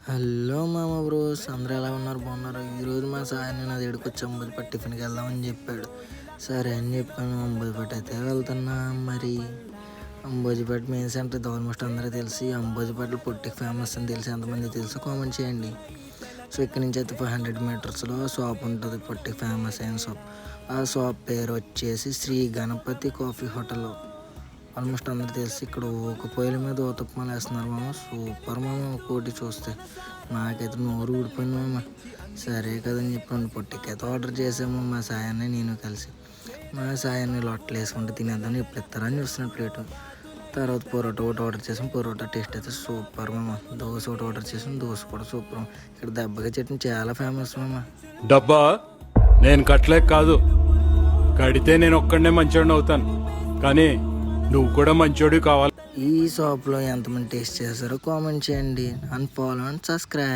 Hello మామ bros, అందరూ ఎలా ఉన్నారు? బాగున్నారు? ఈరోజు మా సాయన్ని నా దగ్గరికి వచ్చి అంబుదిపట్టు టిఫిన్కి వెళ్దామని చెప్పాడు. సరే అని చెప్పాను. అంబుదిపట్టు అయితే వెళ్తున్నా. మరి అంబోజిపేట మెయిన్ సెంటర్ ఇది ఆల్మోస్ట్ అందరూ తెలిసి అంబోజిపేటలో పొట్టికి ఫేమస్ అని తెలిసి ఎంతమంది తెలుసు కామెంట్ చేయండి. సో ఇక్కడ నుంచి అయితే 500 మీటర్స్లో షాప్ ఉంటుంది, పొట్టికి ఫేమస్ అయిన షాప్. ఆ షాప్ పేరు వచ్చేసి Shri Ganapati coffee hotel. Almost అందరూ తెలిసి ఇక్కడ ఒక పొయ్యిల మీద ఊతప్పమాలు వేస్తున్నారు మామ. సూపర్ మామ. ఒకటి చూస్తే నాకైతే నోరు ఊడిపోయింది మామ. సరే కదని చెప్పి పొట్టికి అయితే ఆర్డర్ చేసాము మా సాయాన్ని నేను కలిసి. మా సాయాన్ని లొట్టలు వేసుకుంటే తినేద్దామని ఎప్పుడు ఇస్తారని చూస్తున్నాను ప్లేటు. తర్వాత పొరోటా ఒకటి ఆర్డర్ చేసాం. పొరోటా టేస్ట్ అయితే సూపర్ మామ. దోశ ఒకటి ఆర్డర్ చేసాం. దోశ కూడా సూపర్. ఇక్కడ దెబ్బగా చట్నీ చాలా ఫేమస్ మామ. డబ్బా నేను కట్టలేక కాదు, కడితే నేను ఒక్కడనే మంచోడిని అవుతాను, కానీ నువ్వు కూడా మంచోడు కావాలి. ఈ షాప్లో ఎంతమంది టేస్ట్ చేస్తారో కామెంట్ చేయండి. And follow and subscribe.